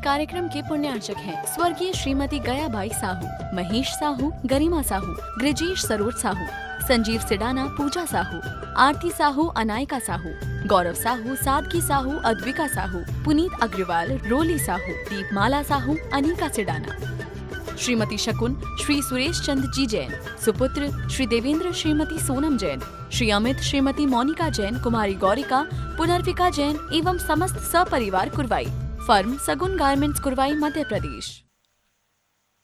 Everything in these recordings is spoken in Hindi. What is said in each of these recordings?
कार्यक्रम के पुण्यार्चक हैं स्वर्गीय श्रीमती गयाबाई साहू, महेश साहू, गरिमा साहू, ग्रजेश सरोज साहू, संजीव सिडाना, पूजा साहू, आरती साहू, अनायका साहू, गौरव साहू, सादगी साहू, अद्विका साहू, पुनीत अग्रवाल, रोली साहू, दीपमाला साहू, अनिका सिडाना, श्रीमती शकुन, श्री सुरेश चंद जी जैन, सुपुत्र श्री देवेंद्र, श्रीमती सोनम जैन, श्री अमित, श्रीमती मोनिका जैन, कुमारी गौरिका, पुनर्विका जैन एवं समस्त सपरिवार कुरवाई। फर्म सगुन गारमेंट्स, कुरवाई, मध्य प्रदेश।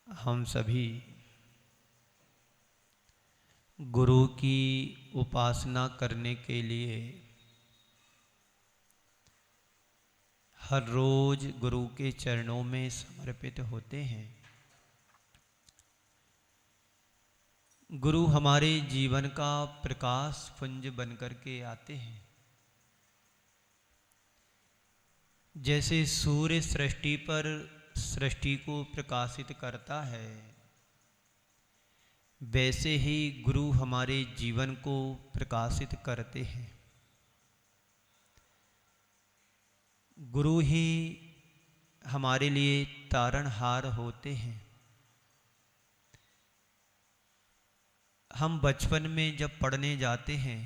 हम सभी गुरु की उपासना करने के लिए हर रोज गुरु के चरणों में समर्पित होते हैं। गुरु हमारे जीवन का प्रकाश पुंज बनकर के आते हैं। जैसे सूर्य सृष्टि पर सृष्टि को प्रकाशित करता है, वैसे ही गुरु हमारे जीवन को प्रकाशित करते हैं। गुरु ही हमारे लिए तारणहार होते हैं। हम बचपन में जब पढ़ने जाते हैं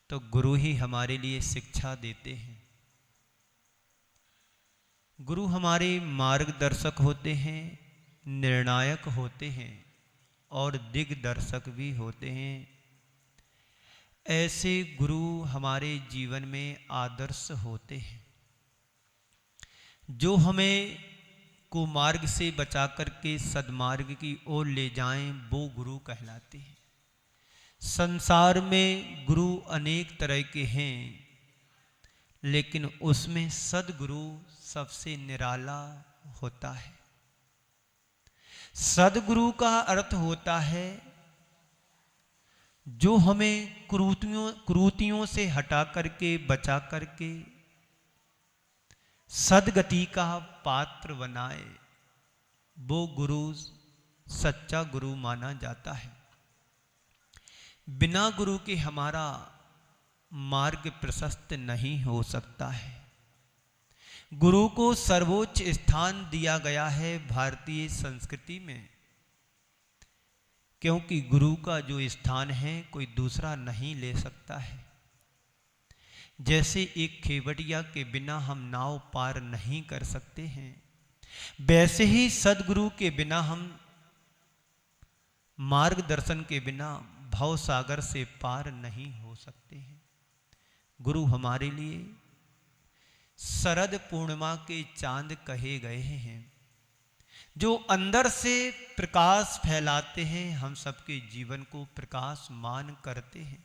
तो गुरु ही हमारे लिए शिक्षा देते हैं। गुरु हमारे मार्गदर्शक होते हैं, निर्णायक होते हैं और दिग्दर्शक भी होते हैं। ऐसे गुरु हमारे जीवन में आदर्श होते हैं, जो हमें कुमार्ग से बचा करके सद्मार्ग की ओर ले जाएं, वो गुरु कहलाते हैं। संसार में गुरु अनेक तरह के हैं, लेकिन उसमें सद्गुरु सबसे निराला होता है। सद्गुरु का अर्थ होता है जो हमें कुरीतियों से हटा करके, बचा करके सदगति का पात्र बनाए, वो गुरु सच्चा गुरु माना जाता है। बिना गुरु के हमारा मार्ग प्रशस्त नहीं हो सकता है। गुरु को सर्वोच्च स्थान दिया गया है भारतीय संस्कृति में, क्योंकि गुरु का जो स्थान है कोई दूसरा नहीं ले सकता है। जैसे एक खेवटिया के बिना हम नाव पार नहीं कर सकते हैं, वैसे ही सदगुरु के बिना हम मार्गदर्शन के बिना भव सागर से पार नहीं हो सकते हैं। गुरु हमारे लिए शरद पूर्णिमा के चांद कहे गए हैं, जो अंदर से प्रकाश फैलाते हैं, हम सबके जीवन को प्रकाशमान करते हैं।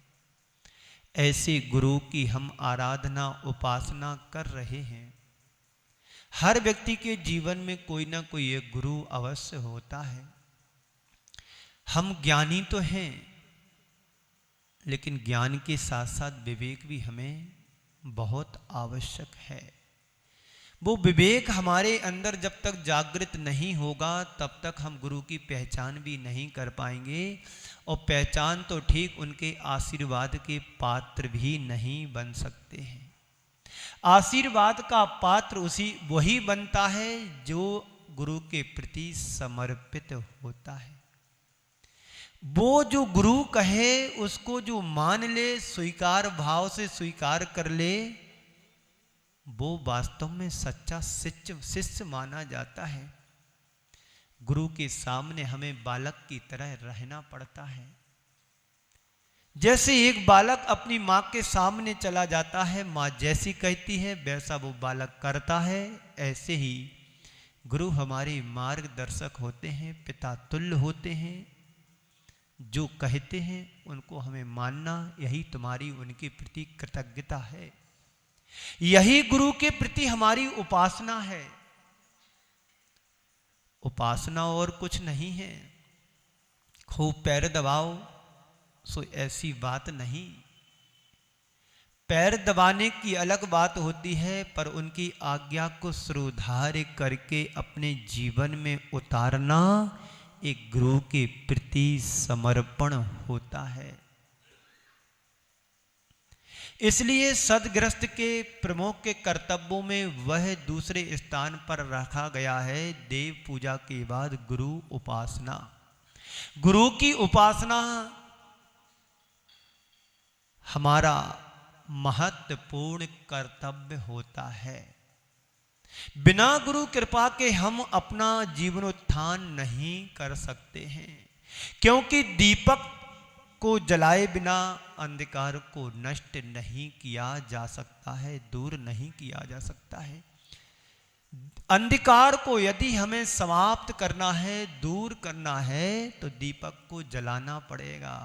ऐसे गुरु की हम आराधना, उपासना कर रहे हैं। हर व्यक्ति के जीवन में कोई ना कोई एक गुरु अवश्य होता है। हम ज्ञानी तो हैं, लेकिन ज्ञान के साथ साथ विवेक भी हमें बहुत आवश्यक है। वो विवेक हमारे अंदर जब तक जागृत नहीं होगा, तब तक हम गुरु की पहचान भी नहीं कर पाएंगे, और पहचान तो ठीक, उनके आशीर्वाद के पात्र भी नहीं बन सकते हैं। आशीर्वाद का पात्र वही बनता है जो गुरु के प्रति समर्पित होता है। वो जो गुरु कहे उसको जो मान ले, स्वीकार भाव से स्वीकार कर ले, वो वास्तव में सच्चा शिष्य माना जाता है। गुरु के सामने हमें बालक की तरह रहना पड़ता है। जैसे एक बालक अपनी माँ के सामने चला जाता है, माँ जैसी कहती है वैसा वो बालक करता है, ऐसे ही गुरु हमारे मार्गदर्शक होते हैं, पिता तुल्य होते हैं। जो कहते हैं उनको हमें मानना, यही तुम्हारी उनके प्रति कृतज्ञता है। यही गुरु के प्रति हमारी उपासना है। उपासना और कुछ नहीं है। खूब पैर दबाओ सो ऐसी बात नहीं। पैर दबाने की अलग बात होती है, पर उनकी आज्ञा को श्रोधार्य करके अपने जीवन में उतारना एक गुरु के प्रति समर्पण होता है। इसलिए सदगृहस्थ के प्रमुख के कर्तव्यों में वह दूसरे स्थान पर रखा गया है देव पूजा के बाद गुरु उपासना। गुरु की उपासना हमारा महत्वपूर्ण कर्तव्य होता है। बिना गुरु कृपा के हम अपना जीवनोत्थान नहीं कर सकते हैं, क्योंकि दीपक को जलाए बिना अंधकार को नष्ट नहीं किया जा सकता है, दूर नहीं किया जा सकता है। अंधकार को यदि हमें समाप्त करना है, दूर करना है, तो दीपक को जलाना पड़ेगा।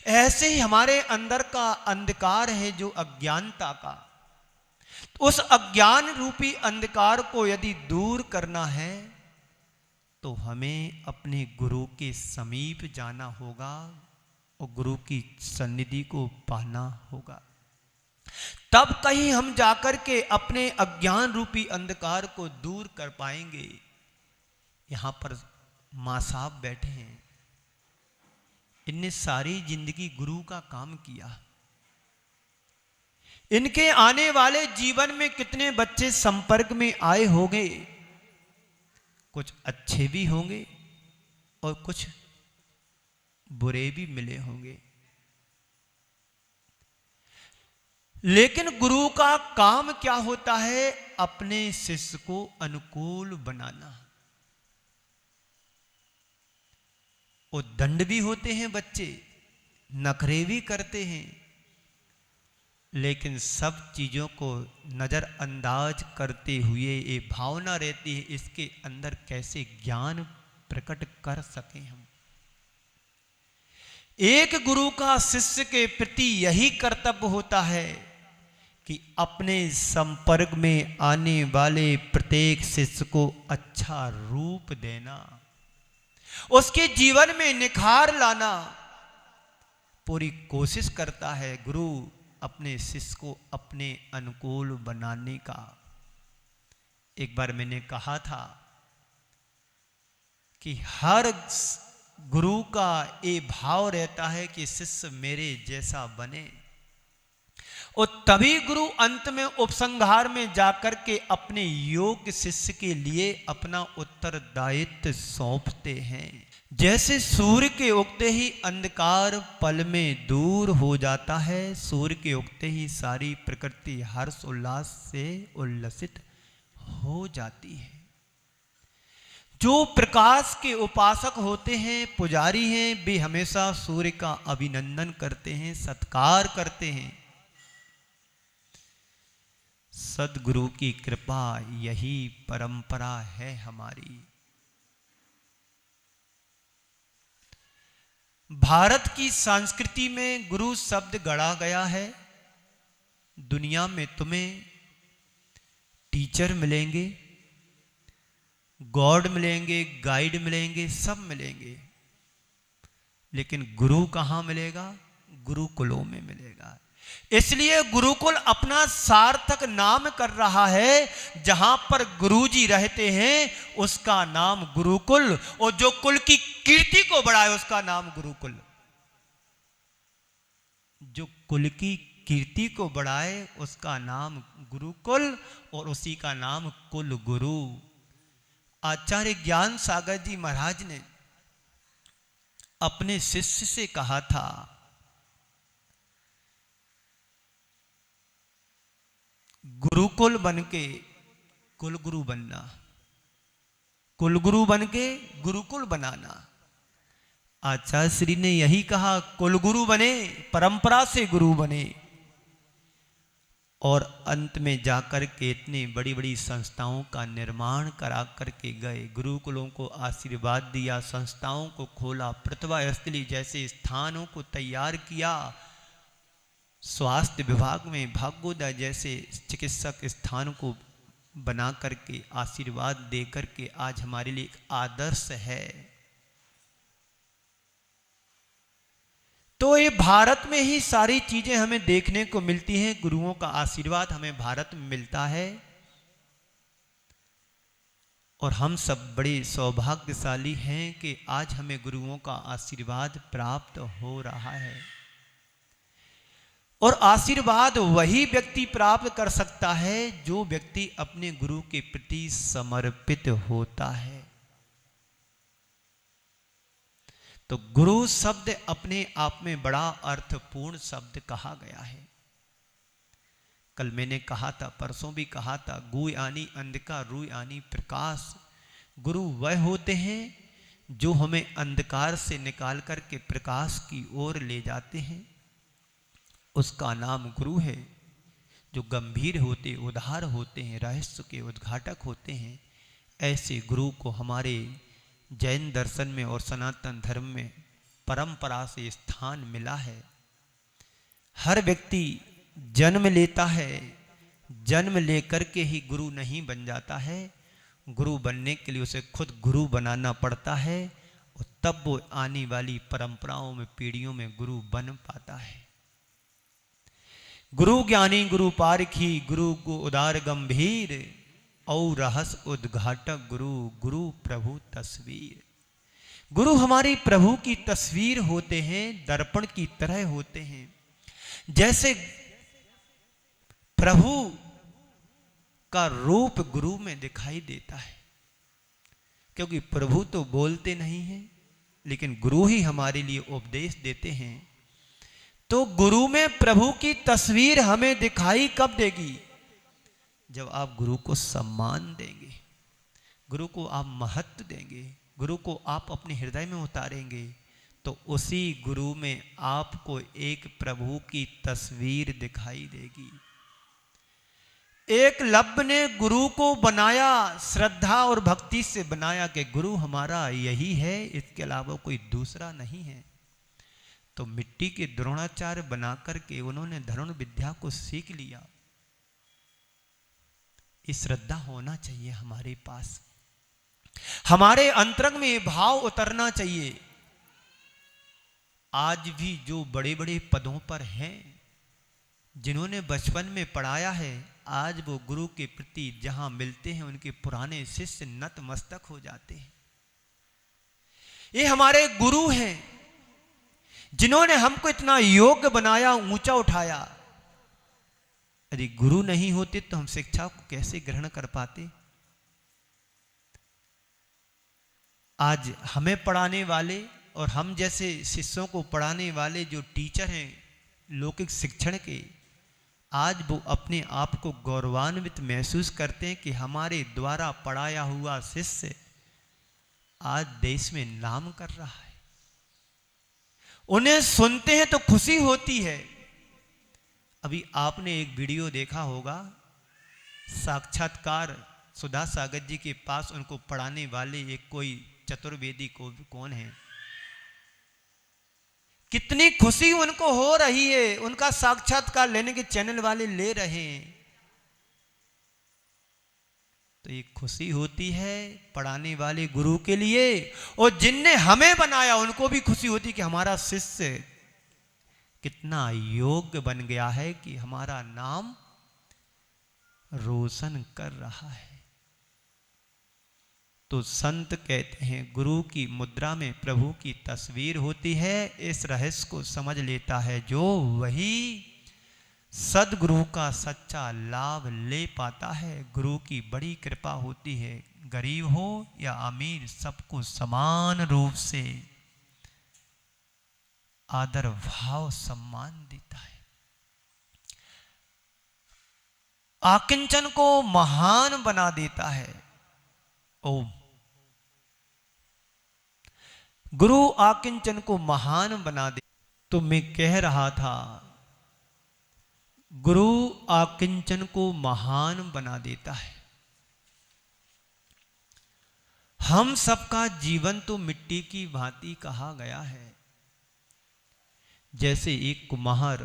ऐसे ही हमारे अंदर का अंधकार है जो अज्ञानता का, उस अज्ञान रूपी अंधकार को यदि दूर करना है तो हमें अपने गुरु के समीप जाना होगा और गुरु की सन्निधि को पाना होगा। तब कहीं हम जाकर के अपने अज्ञान रूपी अंधकार को दूर कर पाएंगे। यहां पर मां साहब बैठे हैं, इनने सारी जिंदगी गुरु का काम किया। इनके आने वाले जीवन में कितने बच्चे संपर्क में आए होंगे, कुछ अच्छे भी होंगे और कुछ बुरे भी मिले होंगे, लेकिन गुरु का काम क्या होता है? अपने शिष्य को अनुकूल बनाना। और दंड भी होते हैं, बच्चे नखरे भी करते हैं, लेकिन सब चीजों को नजरअंदाज करते हुए ये भावना रहती है इसके अंदर कैसे ज्ञान प्रकट कर सकें हम। एक गुरु का शिष्य के प्रति यही कर्तव्य होता है कि अपने संपर्क में आने वाले प्रत्येक शिष्य को अच्छा रूप देना, उसके जीवन में निखार लाना पूरी कोशिश करता है गुरु अपने शिष्य को अपने अनुकूल बनाने का। एक बार मैंने कहा था कि हर गुरु का ये भाव रहता है कि शिष्य मेरे जैसा बने, और तभी गुरु अंत में उपसंहार में जाकर के अपने योग्य शिष्य के लिए अपना उत्तरदायित्व सौंपते हैं। जैसे सूर्य के उगते ही अंधकार पल में दूर हो जाता है, सूर्य के उगते ही सारी प्रकृति हर्ष उल्लास से उल्लसित हो जाती है। जो प्रकाश के उपासक होते हैं, पुजारी हैं, वे हमेशा सूर्य का अभिनंदन करते हैं, सत्कार करते हैं। सद्गुरु की कृपा यही परंपरा है हमारी। भारत की संस्कृति में गुरु शब्द गढ़ा गया है। दुनिया में तुम्हें टीचर मिलेंगे, गॉड मिलेंगे, गाइड मिलेंगे, सब मिलेंगे, लेकिन गुरु कहाँ मिलेगा? गुरुकुलों में मिलेगा। इसलिए गुरुकुल अपना सार्थक नाम कर रहा है। जहां पर गुरुजी रहते हैं उसका नाम गुरुकुल, और जो कुल की कीर्ति को बढ़ाए उसका नाम गुरुकुल। जो कुल की कीर्ति को बढ़ाए उसका नाम गुरुकुल, और उसी का नाम कुल गुरु। आचार्य ज्ञान सागर जी महाराज ने अपने शिष्य से कहा था, गुरुकुल बनके कुलगुरु बनना, कुलगुरु बनके गुरुकुल बनाना। आचार्य श्री ने यही कहा, कुलगुरु बने, परंपरा से गुरु बने, और अंत में जाकर के इतनी बड़ी बड़ी संस्थाओं का निर्माण करा करके गए। गुरुकुलों को आशीर्वाद दिया, संस्थाओं को खोला, प्रतिभा स्थली जैसे स्थानों को तैयार किया, स्वास्थ्य विभाग में भाग्योदय जैसे चिकित्सक स्थान को बना करके आशीर्वाद दे करके आज हमारे लिए एक आदर्श है। तो ये भारत में ही सारी चीजें हमें देखने को मिलती हैं। गुरुओं का आशीर्वाद हमें भारत में मिलता है, और हम सब बड़े सौभाग्यशाली हैं कि आज हमें गुरुओं का आशीर्वाद प्राप्त हो रहा है। और आशीर्वाद वही व्यक्ति प्राप्त कर सकता है जो व्यक्ति अपने गुरु के प्रति समर्पित होता है। तो गुरु शब्द अपने आप में बड़ा अर्थपूर्ण शब्द कहा गया है। कल मैंने कहा था, परसों भी कहा था, गु यानी अंधकार, रू यानी प्रकाश। गुरु वह होते हैं जो हमें अंधकार से निकाल करके प्रकाश की ओर ले जाते हैं। उसका नाम गुरु है। जो गंभीर होते, उदार होते हैं, रहस्य के उद्घाटक होते हैं, ऐसे गुरु को हमारे जैन दर्शन में और सनातन धर्म में परंपरा से स्थान मिला है। हर व्यक्ति जन्म लेता है, जन्म लेकर के ही गुरु नहीं बन जाता है। गुरु बनने के लिए उसे खुद गुरु बनाना पड़ता है और तब वो आने वाली परंपराओं में, पीढ़ियों में गुरु बन पाता है। गुरु ज्ञानी गुरु पारखी, गुरु को उदार गंभीर, और रहस्य उद्घाटक गुरु, गुरु प्रभु तस्वीर। गुरु हमारी प्रभु की तस्वीर होते हैं, दर्पण की तरह होते हैं। जैसे प्रभु का रूप गुरु में दिखाई देता है, क्योंकि प्रभु तो बोलते नहीं हैं, लेकिन गुरु ही हमारे लिए उपदेश देते हैं। तो गुरु में प्रभु की तस्वीर हमें दिखाई कब देगी? जब आप गुरु को सम्मान देंगे, गुरु को आप महत्व देंगे, गुरु को आप अपने हृदय में उतारेंगे, तो उसी गुरु में आपको एक प्रभु की तस्वीर दिखाई देगी। एकलव्य ने गुरु को बनाया, श्रद्धा और भक्ति से बनाया कि गुरु हमारा यही है, इसके अलावा कोई दूसरा नहीं है। तो मिट्टी के द्रोणाचार्य बना करके उन्होंने धनुर्विद्या विद्या को सीख लिया। श्रद्धा होना चाहिए हमारे पास, हमारे अंतरंग में भाव उतरना चाहिए। आज भी जो बड़े बड़े पदों पर हैं, जिन्होंने बचपन में पढ़ाया है, आज वो गुरु के प्रति जहां मिलते हैं उनके पुराने शिष्य नतमस्तक हो जाते हैं। ये हमारे गुरु हैं जिन्होंने हमको इतना योग्य बनाया, ऊंचा उठाया। यदि गुरु नहीं होते तो हम शिक्षा को कैसे ग्रहण कर पाते? आज हमें पढ़ाने वाले और हम जैसे शिष्यों को पढ़ाने वाले जो टीचर हैं लौकिक शिक्षण के, आज वो अपने आप को गौरवान्वित महसूस करते हैं कि हमारे द्वारा पढ़ाया हुआ शिष्य आज देश में नाम कर रहा है। उन्हें सुनते हैं तो खुशी होती है। अभी आपने एक वीडियो देखा होगा, साक्षात्कार सुधा सागर जी के पास उनको पढ़ाने वाले एक कोई चतुर्वेदी को कौन है, कितनी खुशी उनको हो रही है, उनका साक्षात्कार लेने के चैनल वाले ले रहे हैं। तो ये खुशी होती है पढ़ाने वाले गुरु के लिए, और जिनने हमें बनाया उनको भी खुशी होती कि हमारा शिष्य कितना योग्य बन गया है कि हमारा नाम रोशन कर रहा है। तो संत कहते हैं गुरु की मुद्रा में प्रभु की तस्वीर होती है। इस रहस्य को समझ लेता है जो, वही सदगुरु का सच्चा लाभ ले पाता है। गुरु की बड़ी कृपा होती है, गरीब हो या अमीर सबको समान रूप से आदर भाव सम्मान देता है। आकिंचन को महान बना देता है। ओम गुरु आकिंचन को महान बना दे। तो मैं कह रहा था गुरु आकिंचन को महान बना देता है। हम सबका जीवन तो मिट्टी की भांति कहा गया है। जैसे एक कुम्हार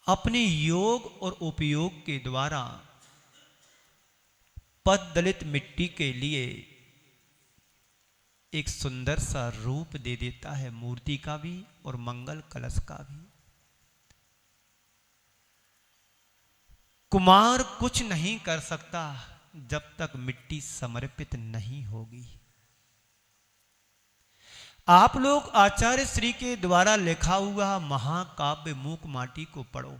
अपने योग और उपयोग के द्वारा पद दलित मिट्टी के लिए एक सुंदर सा रूप दे देता है, मूर्ति का भी और मंगल कलश का भी। कुम्हार कुछ नहीं कर सकता जब तक मिट्टी समर्पित नहीं होगी। आप लोग आचार्य श्री के द्वारा लिखा हुआ महाकाव्य मूक माटी को पढ़ो।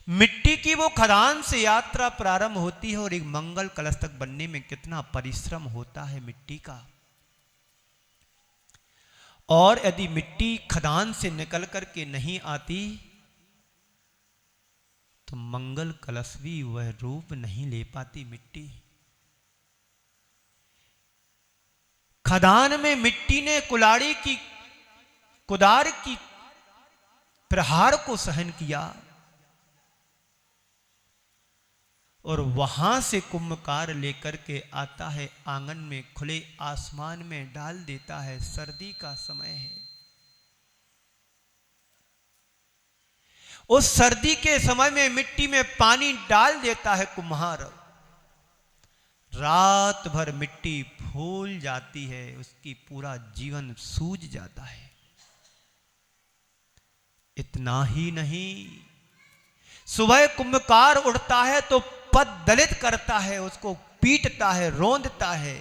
मिट्टी की वो खदान से यात्रा प्रारंभ होती है और एक मंगल कलश तक बनने में कितना परिश्रम होता है मिट्टी का। और यदि मिट्टी खदान से निकल करके नहीं आती तो मंगल कलश भी वह रूप नहीं ले पाती मिट्टी। खदान में मिट्टी ने कुदार की प्रहार को सहन किया और वहां से कुम्भकार लेकर के आता है, आंगन में खुले आसमान में डाल देता है। सर्दी का समय है, उस सर्दी के समय में मिट्टी में पानी डाल देता है कुम्हार। रात भर मिट्टी फूल जाती है, उसकी पूरा जीवन सूझ जाता है। इतना ही नहीं, सुबह कुम्भकार उठता है तो पद दलित करता है, उसको पीटता है, रोंदता है,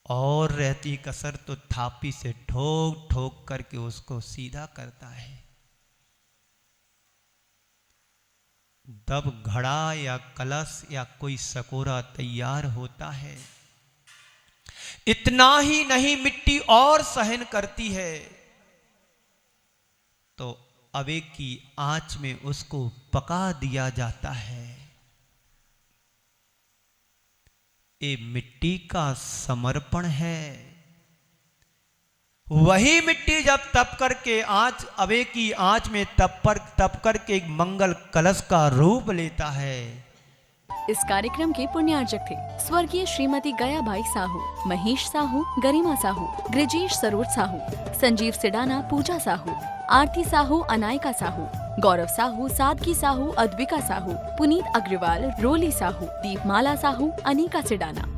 और रहती कसर तो थापी से ठोक ठोक करके उसको सीधा करता है। तब घड़ा या कलश या कोई सकोरा तैयार होता है। इतना ही नहीं, मिट्टी और सहन करती है तो अवे की आंच में उसको पका दिया जाता है। ये मिट्टी का समर्पण है। वही मिट्टी जब तप करके अवे की आंच में तप करके एक मंगल कलश का रूप लेता है। इस कार्यक्रम के पुण्यार्जक थे स्वर्गीय श्रीमती गयाबाई साहू, महेश साहू, गरिमा साहू, गृजेश सरोज साहू, संजीव सिडाना, पूजा साहू, आरती साहू, अनायका साहू, गौरव साहू, सादगी साहू, अद्विका साहू, पुनीत अग्रवाल, रोली साहू, दीपमाला साहू, अनिका सिडाना।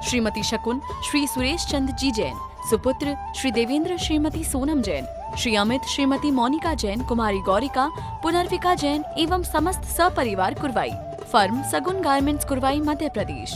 श्रीमती शकुन श्री सुरेश चंद जी जैन, सुपुत्र श्री देवेंद्र श्रीमती सोनम जैन, श्री अमित श्रीमती मोनिका जैन, कुमारी गौरिका, पुनर्विका जैन एवं समस्त सपरिवार कुरवाई। फर्म सगुन गारमेंट्स कुरवाई, मध्य प्रदेश।